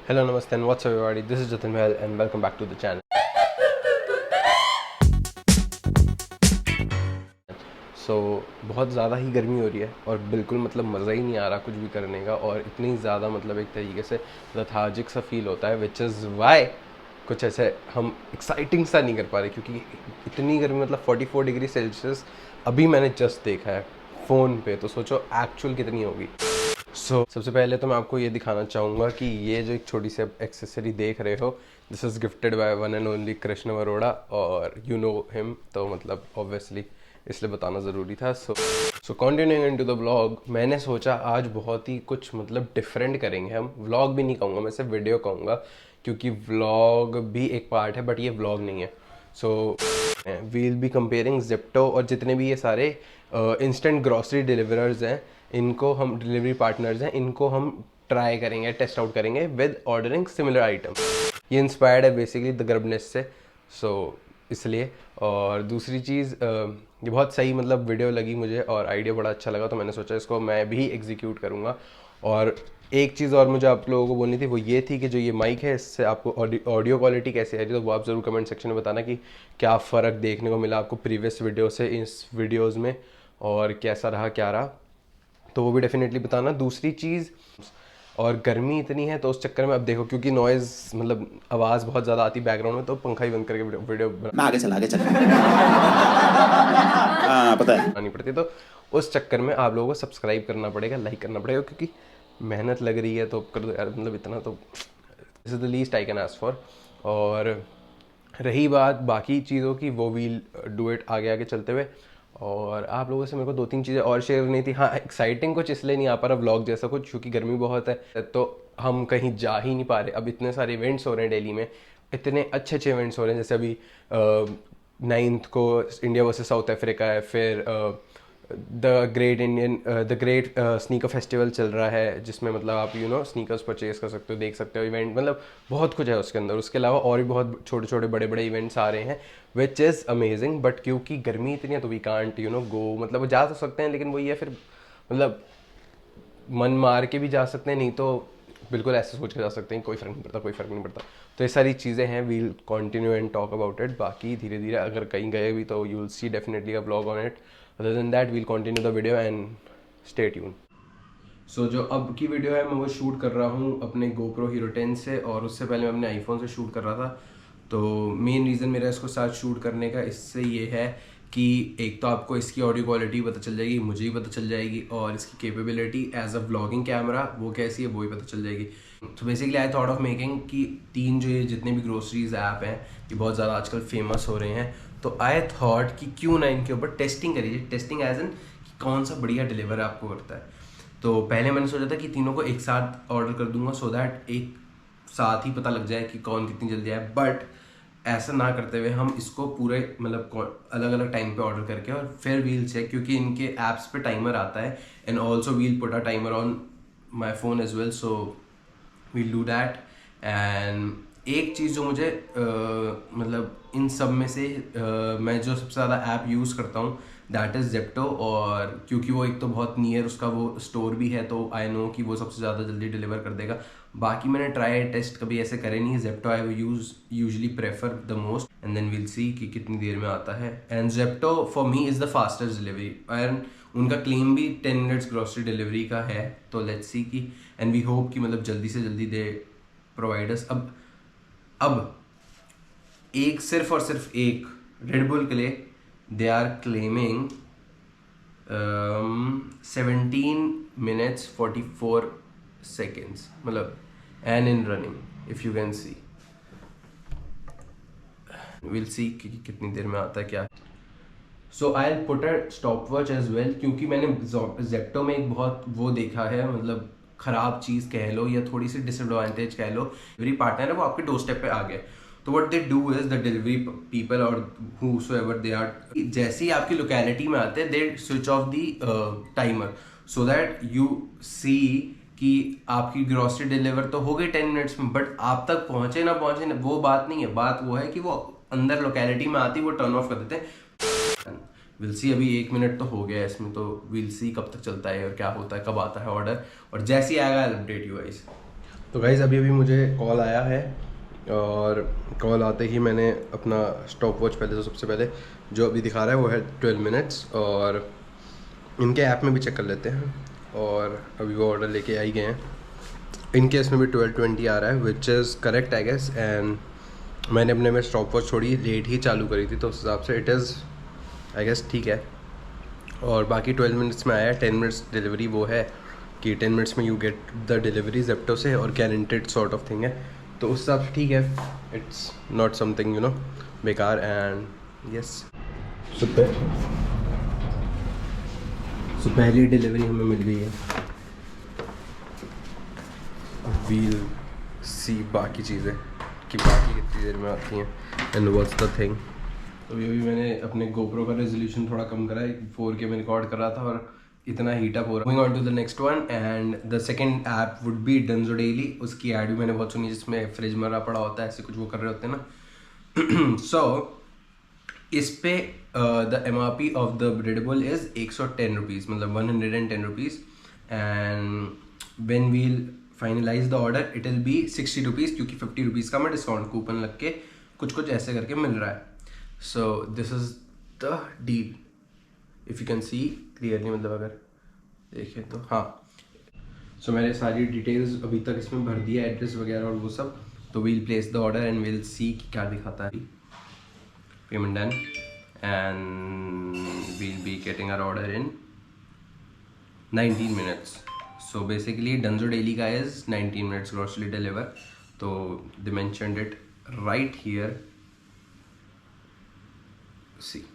Hello, namaste, and what's up, everybody? This is Jatin Mahal, and welcome back to the channel. बहुत ज़्यादा ही गर्मी हो रही है और बिल्कुल मतलब मज़ा ही नहीं आ रहा कुछ भी करने का, और इतनी ज़्यादा मतलब एक तरीके से लथार्जिक सा फील होता है, विच इज़ वाई कुछ ऐसे हम एक्साइटिंग सा नहीं कर पा रहे, क्योंकि इतनी गर्मी मतलब 44 डिग्री सेल्सियस अभी मैंने जस्ट देखा है फ़ोन पे, तो सोचो एक्चुअल कितनी होगी। सबसे पहले तो मैं आपको ये दिखाना चाहूँगा कि ये जो एक छोटी सी एक्सेसरी देख रहे हो, this is gifted by one and only Krishna Arora, और यू नो हिम, तो मतलब ऑब्वियसली इसलिए बताना ज़रूरी था। सो कंटिन्यूइंग इनटू द व्लॉग, मैंने सोचा आज बहुत ही कुछ मतलब डिफरेंट करेंगे हम। व्लॉग भी नहीं कहूँगा, मैं सिर्फ वीडियो कहूँगा, क्योंकि व्लॉग भी एक पार्ट है बट ये व्लॉग नहीं है। So we'll be comparing Zepto और जितने भी ये सारे इंस्टेंट ग्रॉसरी डिलीवरर्स हैं, इनको हम डिलीवरी पार्टनर्स हैं, इनको हम ट्राई करेंगे, टेस्ट आउट करेंगे विद ऑर्डरिंग सिमिलर आइटम। ये इंस्पायर्ड है बेसिकली द गर्बनेस से, इसलिए। और दूसरी चीज़, ये बहुत सही मतलब वीडियो लगी मुझे और आइडिया बड़ा अच्छा लगा, तो मैंने सोचा इसको मैं भी एग्जीक्यूट करूँगा। और एक चीज़ और मुझे आप लोगों को बोलनी थी, वो ये थी कि जो ये माइक है, इससे आपको ऑडियो क्वालिटी कैसी आ रही है, तो वो आप ज़रूर कमेंट सेक्शन में बताना कि क्या फ़र्क देखने को मिला आपको प्रीवियस वीडियो से इस वीडियोज़ में, और कैसा रहा क्या रहा, तो वो भी डेफिनेटली बताना। दूसरी चीज़, और गर्मी इतनी है तो उस चक्कर में अब देखो, क्योंकि नॉइज़ मतलब आवाज़ बहुत ज़्यादा आती बैकग्राउंड में, तो पंखा ही बंद करके वीडियो मैं आगे चल पता है बनानी पड़ती है। तो उस चक्कर में आप लोगों को सब्सक्राइब करना पड़ेगा, लाइक करना पड़ेगा, क्योंकि मेहनत लग रही है तो कर दो यार, मतलब इतना तो this is the least I can ask for. और रही बात बाकी चीज़ों की, वो वील डू इट आगे आगे चलते हुए। और आप लोगों से मेरे को 2-3 चीज़ें और शेयर करनी थी। हाँ, एक्साइटिंग कुछ इसलिए नहीं आ पा रहा व्लॉग जैसा कुछ, क्योंकि गर्मी बहुत है, तो हम कहीं जा ही नहीं पा रहे। अब इतने सारे इवेंट्स हो रहे हैं दिल्ली में, इतने अच्छे अच्छे इवेंट्स हो रहे हैं, जैसे अभी 9th को इंडिया वर्सेस साउथ अफ्रीका है, फिर द ग्रेट स्नीकर फेस्टिवल चल रहा है, जिसमें मतलब आप स्नीकर्स परचेज कर सकते हो, देख सकते हो इवेंट, मतलब बहुत कुछ है उसके अंदर। उसके अलावा और भी बहुत छोटे छोटे बड़े बड़े इवेंट्स आ रहे हैं, विच इज़ अमेजिंग। बट क्योंकि गर्मी इतनी है तो वी कांट गो, मतलब वो जा तो सकते हैं, लेकिन वही है फिर मतलब मन मार के भी जा सकते हैं, नहीं तो बिल्कुल ऐसे सोच के जा सकते हैं कोई फ़र्क नहीं पड़ता, कोई फ़र्क नहीं पड़ता। तो ये सारी चीज़ें हैं, we'll continue and talk about it. बाकी धीरे धीरे अगर कहीं गए भी तो you will see definitely a vlog on it. Other than that we'll continue the video and stay tune. So जो अब की वीडियो है, मैं वो शूट कर रहा हूँ अपने GoPro Hero 10 से, और उससे पहले मैं अपने आईफोन से शूट कर रहा था। तो मेन रीज़न मेरा इसको साथ शूट करने का इससे ये है कि एक तो आपको इसकी ऑडियो क्वालिटी पता चल जाएगी, मुझे ही पता चल जाएगी, और इसकी capability as a vlogging camera वो कैसी है वो ही पता चल जाएगी। तो basically I thought of making कि 3 जो ये जितने भी ग्रोसरीज ऐप हैं, ये बहुत ज़्यादा आजकल फेमस हो रहे हैं, तो आई थॉट कि क्यों ना इनके ऊपर टेस्टिंग करिए। टेस्टिंग एज एन कि कौन सा बढ़िया डिलीवर आपको करता है। तो पहले मैंने सोचा था कि तीनों को एक साथ ऑर्डर कर दूंगा, सो दैट एक साथ ही पता लग जाए कि कौन कितनी जल्दी आए। बट ऐसा ना करते हुए हम इसको पूरे मतलब अलग अलग टाइम पे ऑर्डर करके और फिर वील चेक, क्योंकि इनके ऐप्स पे टाइमर आता है, and also we'll put a timer on my phone as well, so we'll do that. And एक चीज़ जो मुझे मतलब इन सब में से मैं जो सबसे ज़्यादा ऐप यूज़ करता हूँ, दैट इज़ ज़ेप्टो। और क्योंकि वो एक तो बहुत नियर उसका वो स्टोर भी है, तो आई नो कि वो सबसे ज़्यादा जल्दी डिलीवर कर देगा। बाकी मैंने ट्राई टेस्ट कभी ऐसे करे नहीं। Zepto I usually prefer the most, and then we'll see कि कितनी देर में आता है। And Zepto for me is the fastest delivery, and उनका क्लेम भी 10 मिनट्स ग्रॉसरी डिलीवरी का है। तो लेट्स सी कि, एंड वी होप कि मतलब जल्दी से जल्दी दे प्रोवाइडर्स। अब एक सिर्फ और सिर्फ एक रेड बुल के लिए they are claiming 17 minutes 44 seconds, मतलब and in running if you can see, will see कि कितनी देर में आता है क्या। So I put a stopwatch as well, क्योंकि मैंने ज़ेप्टो में एक बहुत वो देखा है, मतलब ख़राब चीज़ कह लो या थोड़ी सी डिसएडवांटेज कह लो, डिलीवरी पार्टनर है वो आपके डोर स्टेप पे आ गए, तो what they do is the delivery people और हूसोएवर दे आर, जैसे ही आपकी लोकेलिटी में आते हैं they switch off the timer, so that you see कि आपकी ग्रॉसरी डिलीवर तो हो गई 10 मिनट्स में, बट आप तक पहुंचे ना वो बात नहीं है। बात वो है कि वो अंदर लोकेलिटी में आती वो टर्न ऑफ कर देते हैं। विल सी, अभी 1 मिनट तो हो गया है इसमें, तो विल सी कब तक चलता है और क्या होता है, कब आता है ऑर्डर, और जैसे ही आएगा आई अपडेट यू गाइस। तो गाइज़ अभी अभी मुझे कॉल आया है, और कॉल आते ही मैंने अपना स्टॉप वॉच पहले, तो सबसे पहले जो अभी दिखा रहा है वो है 12 मिनट्स, और इनके ऐप में भी चेक कर लेते हैं। और अभी वो ऑर्डर लेके आ ही गए हैं। इनके इसमें भी 12:20 आ रहा है, which is correct I guess. And मैंने अपने में स्टॉप वॉच थोड़ी लेट ही चालू करी थी, तो उस हिसाब से इट इज़ आई गेस ठीक है। और बाकी 12 मिनट्स में आया है। 10 मिनट्स डिलीवरी वो है कि 10 मिनट्स में you get the delivery Zepto से, और गारंटेड सॉर्ट ऑफ थिंग है, तो उस हिसाब से ठीक है। It's not something you know बेकार। एंड यस, सो पहली डिलीवरी हमें मिल गई है। वील सी बाकी चीज़ें कि बाकी कितनी देर में आती हैं एंड व्हाट्स द थिंग। तो अभी मैंने अपने गोप्रो का रेजोल्यूशन थोड़ा कम करा है, 4K में रिकॉर्ड कर रहा था और इतना हीट अप हो रहा है। Going on to the next one, and the second app would be Dunzo Daily. उसकी ऐड भी मैंने बहुत सुनी, जिसमें फ्रिज मरा पड़ा होता है, ऐसे कुछ वो कर रहे होते हैं ना। सो इस पे the MRP of the Red Bull is 110 rupees, मतलब 110 rupees. And when we'll finalise the order it will be 60 rupees, क्योंकि 50 रुपीज़ का मैं डिस्काउंट कूपन लग के कुछ ऐसे करके मिल रहा है। सो this is the deal, if you can see clearly, मतलब अगर देखें तो हाँ। सो मैंने सारी डिटेल्स अभी तक इसमें भर दिया, एड्रेस वगैरह और वो सब। तो we'll place the order and we'll see क्या दिखाता है। Payment done, and we'll be getting our order in 19 minutes. So basically Dunzo daily का इज़ 19 मिनट्स ग्रॉसरी डिलीवर। तो they mentioned it right here, see.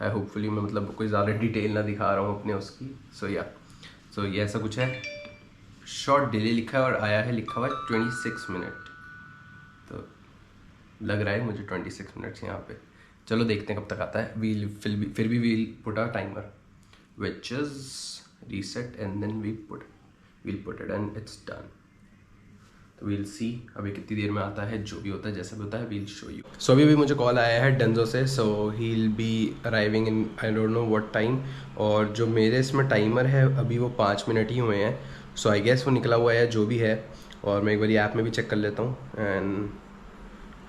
है होपफुली मैं मतलब कोई ज़्यादा डिटेल ना दिखा रहा हूँ अपने उसकी। सो या, सो ये ऐसा कुछ है। शॉर्ट डिले लिखा है और आया है लिखा हुआ 26 मिनट, तो लग रहा है मुझे 26 मिनट्स यहाँ पे। चलो देखते हैं कब तक आता है। वील फिर भी we'll put a timer which is reset, and then we'll put it and it's done. तो वील सी अभी कितनी देर में आता है। जो भी होता है, जैसा भी होता है, वील शो यू। सो अभी मुझे कॉल आया है डंजो से। So he will be arriving in I don't know what time. और जो मेरे इसमें टाइमर है अभी वो 5 मिनट ही हुए हैं। सो आई गेस वो निकला हुआ है जो भी है। और मैं एक बार ऐप में भी चेक कर लेता हूँ। एंड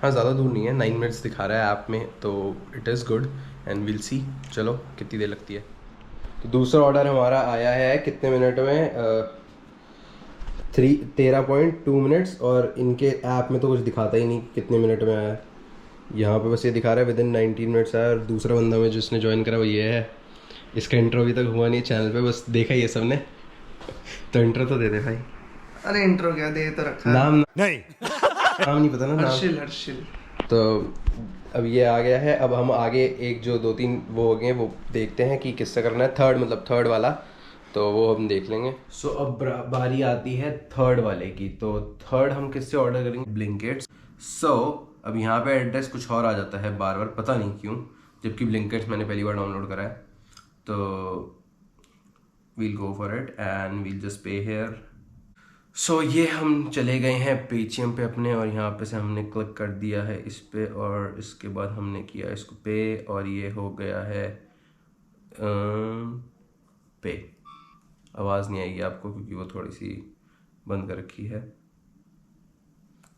हाँ, ज़्यादा दूर नहीं है, 9 मिनट्स दिखा रहा है ऐप में, तो it is good. And will see चलो कितनी देर लगती है। तो दूसरा ऑर्डर हमारा आया है कितने मिनट में, 13.2 मिनट्स। और इनके ऐप में तो कुछ दिखाता ही नहीं कितने मिनट में आया है। यहाँ पे बस ये दिखा रहा है विदिन 19 मिनट्स आया। और दूसरा बंदा में जिसने ज्वाइन करा वो ये है। इसका इंट्रो अभी तक हुआ नहीं चैनल पे, बस देखा ही है सबने। तो इंट्रो तो दे दे भाई। अरे इंट्रो क्या दे तो रखा है। नाम नहीं नाम नहीं पता ना, नाम हर्षिल। तो अब ये आ गया है। अब हम आगे एक जो 2-3 वो हो गए वो देखते हैं कि किससे करना है। थर्ड मतलब थर्ड वाला, तो वो हम देख लेंगे। सो अब बारी आती है थर्ड वाले की। तो थर्ड हम किससे ऑर्डर करेंगे? ब्लिंकिट्स। सो अब यहाँ पे एड्रेस कुछ और आ जाता है बार बार, पता नहीं क्यों, जबकि ब्लिंकिट्स मैंने पहली बार डाउनलोड करा है। तो we'll go for it and we'll just pay here. So ये हम चले गए हैं पेटीएम पे अपने, और यहाँ पे से हमने क्लिक कर दिया है इस पे, और इसके बाद हमने किया इसको पे, और ये हो गया है पे। आवाज़ नहीं आएगी आपको क्योंकि वो थोड़ी सी बंद कर रखी है।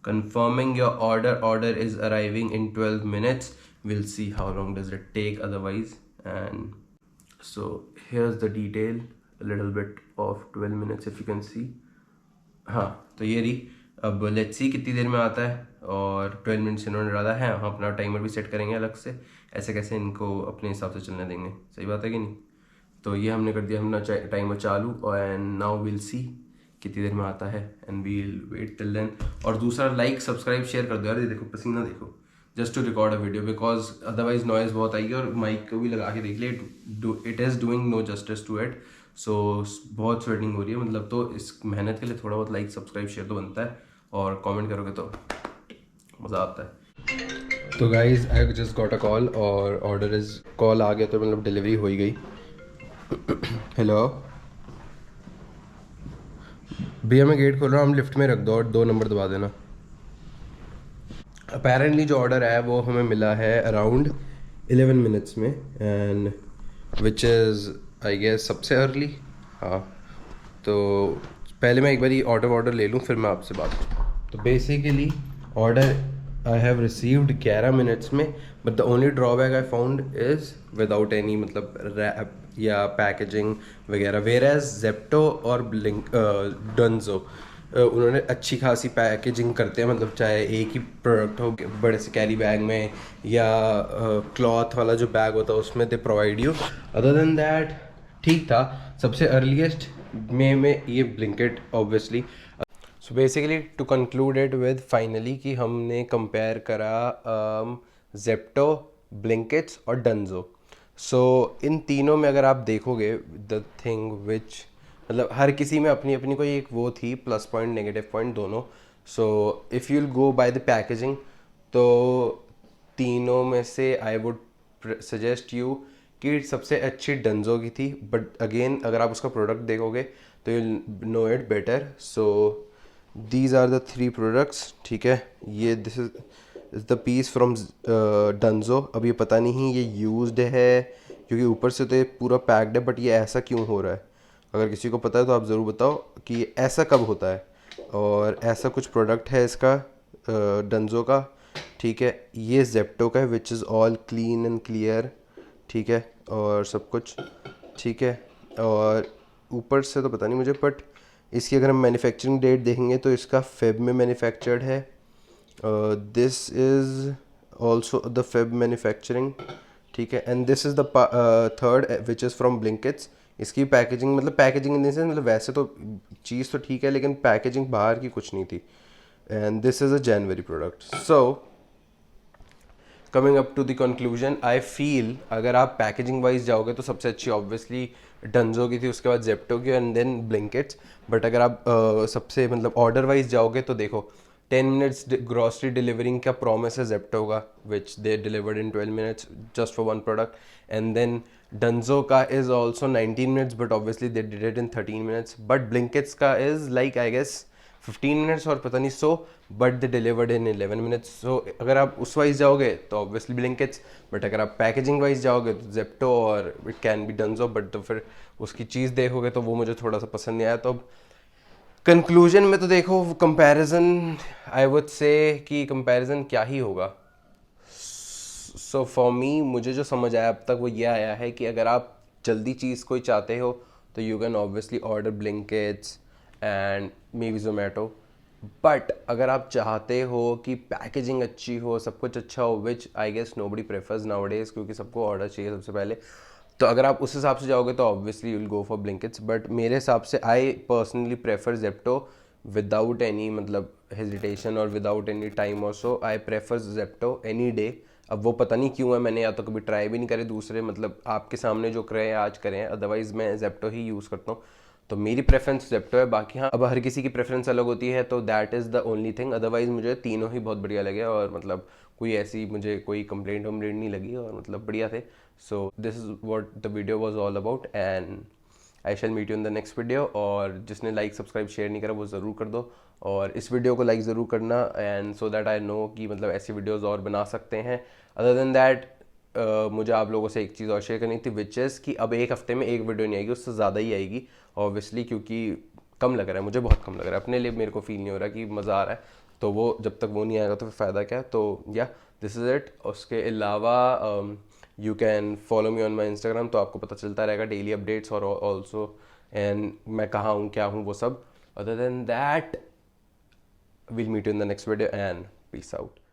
Confirming your order is arriving in 12 minutes. Will see how long does it take otherwise. And so here is the detail, little bit of 12 minutes if you can see. हाँ, तो ये रही। अब लेट्स सी कितनी देर में आता है। और 12 मिनट्स इन्होंने डाला है। हम अपना टाइमर भी सेट करेंगे अलग से, ऐसे कैसे इनको अपने हिसाब से चलने देंगे। सही बात है कि नहीं? तो ये हमने कर दिया अपना टाइमर चालू, और एंड नाउ विल सी कितनी देर में आता है, and we'll wait till then. और दूसरा, लाइक सब्सक्राइब शेयर कर दो यार। ये देखो पसीना देखो, just to record a video, because otherwise noise बहुत आएगी। और माइक को भी लगा के देख ले, it is doing no justice to it. So बहुत स्वेटिंग हो रही है मतलब, तो इस मेहनत के लिए थोड़ा बहुत लाइक सब्सक्राइब शेयर तो बनता है, और कमेंट करोगे तो मज़ा आता है। तो guys I just got a call, और ऑर्डर इज कॉल आ गया, तो मतलब डिलीवरी हो ही गई। हेलो भैया, मैं गेट खोल रहा हूँ, हम लिफ्ट में रख दो और 2 नंबर दबा देना। अपेरेंटली जो ऑर्डर है वो हमें मिला है अराउंड 11 मिनट्स में, and which is I guess सबसे अर्ली। हाँ, तो पहले मैं एक बार ऑर्डर ले लूँ फिर मैं आपसे बात करूँ। तो basically order I have received 11 minutes में, but the only drawback I found is without any मतलब रैप या पैकेजिंग वगैरह। वेयर एज जेप्टो और ब्लिंक डंजो उन्होंने अच्छी खासी पैकेजिंग करते हैं, मतलब चाहे एक ही प्रोडक्ट हो बड़े से कैरी बैग में या क्लॉथ वाला जो बैग होता है उसमें they provide you. Other than that ठीक था। सबसे अर्लीस्ट में ये Blinkit obviously. So basically to conclude it with finally कि हमने कंपेयर करा जेप्टो, ब्लिंकिट्स और डंजो। सो इन तीनों में अगर आप देखोगे द थिंग विच मतलब हर किसी में अपनी अपनी कोई एक वो थी प्लस पॉइंट नेगेटिव पॉइंट दोनों। So if you'll go by the packaging तो तीनों में से आई वुड सजेस्ट यू कि सबसे अच्छी डंजो की थी, बट अगेन अगर आप उसका प्रोडक्ट देखोगे तो you know it better. So these are the 3 products, ठीक है। ये this is the piece from Dunzo. अब ये पता नहीं ये यूज्ड है क्योंकि ऊपर से तो ये पूरा पैक्ड है, बट ये ऐसा क्यों हो रहा है? अगर किसी को पता है तो आप ज़रूर बताओ कि ऐसा कब होता है। और ऐसा कुछ प्रोडक्ट है इसका डंजो का, ठीक है। ये जेप्टो का है which is all clean and clear, ठीक है, और सब कुछ ठीक है। और ऊपर से तो पता नहीं मुझे, बट इसकी अगर हम मैन्युफैक्चरिंग डेट देखेंगे तो इसका फेब में मैन्युफैक्चर्ड है। This is also the fab manufacturing, ठीक है। And this is the third which is from Blinkits. इसकी पैकेजिंग मतलब पैकेजिंग इन द सेंस मतलब वैसे तो चीज़ तो ठीक है लेकिन पैकेजिंग बाहर की कुछ नहीं थी। And this is a January product. So coming up to the conclusion, I feel अगर आप पैकेजिंग वाइज जाओगे तो सबसे अच्छी ऑब्वियसली डंजो की थी, उसके बाद जेप्टो की एंड देन ब्लिंकिट्स। बट अगर आप सबसे मतलब ऑर्डर वाइज जाओगे तो देखो 10 मिनट्स ग्रॉसरी डिलीवरिंग का प्रॉमिस है जेप्टो का which they delivered in 12 minutes just for one product. And then Dunzo का is also 19 minutes but obviously they did it in 13 minutes. But Blinkits का is like I guess 15 minutes और पता नहीं so, but they delivered in 11 minutes. So अगर आप उस wise जाओगे तो ऑब्वियसली ब्लिंकिट्स, बट अगर आप पैकेजिंग वाइज जाओगे तो जेप्टो और it can be Dunzo. But तो फिर उसकी चीज़ देखोगे तो वो मुझे थोड़ा सा पसंद नहीं आया। तो अब कंक्लूजन में तो देखो कंपैरिजन आई वुड से कि कंपैरिजन क्या ही होगा। सो फॉर मी मुझे जो समझ आया अब तक वो ये आया है कि अगर आप जल्दी चीज़ कोई चाहते हो तो you can obviously order Blinkits and maybe Zomato. But अगर आप चाहते हो कि पैकेजिंग अच्छी हो, सब कुछ अच्छा हो, which I guess nobody prefers nowadays क्योंकि सबको ऑर्डर चाहिए सबसे पहले, तो अगर आप उस हिसाब से जाओगे तो obviously you will go for Blinkits. But मेरे हिसाब से I personally prefer Zepto without any मतलब हेजिटेशन और विदाउट एनी टाइम और so I prefer Zepto any day. अब वो पता नहीं क्यों है, मैंने या तो कभी ट्राई भी नहीं करे दूसरे मतलब आपके सामने जो करे हैं आज करें, अदरवाइज़ मैं जेप्टो ही यूज़ करता हूँ। तो मेरी प्रेफरेंस जेप्टो है। बाकी हाँ अब हर किसी की प्रेफरेंस अलग होती है तो that is the only thing. Otherwise मुझे तीनों ही बहुत बढ़िया लगे और मतलब कोई ऐसी मुझे कोई कंप्लेंट वम्प्लेंट नहीं लगी और मतलब बढ़िया थे। So this is what the video was all about and I shall meet you in the next video. और जिसने लाइक सब्सक्राइब शेयर नहीं करा वो ज़रूर कर दो और इस वीडियो को लाइक ज़रूर करना and so that I know कि मतलब ऐसी वीडियोज़ और बना सकते हैं। अदर देन दैट मुझे आप लोगों से एक चीज़ और शेयर करनी थी विच इज़ कि अब एक हफ्ते में एक वीडियो नहीं आएगी, उससे ज़्यादा ही आएगी ऑब्वियसली, क्योंकि कम लग रहा है मुझे, बहुत कम लग रहा है अपने लिए, मेरे को फील नहीं हो रहा कि मज़ा आ रहा है। तो वो जब तक वो नहीं आएगा तो फिर फ़ायदा क्या है। तो या दिस इज़ इट। उसके अलावा you can follow me on my Instagram, तो आपको पता चलता रहेगा डेली अपडेट्स और ऑल्सो एंड मैं कहाँ हूँ क्या हूँ वो सब। Other than that we'll meet you in the next video and peace out.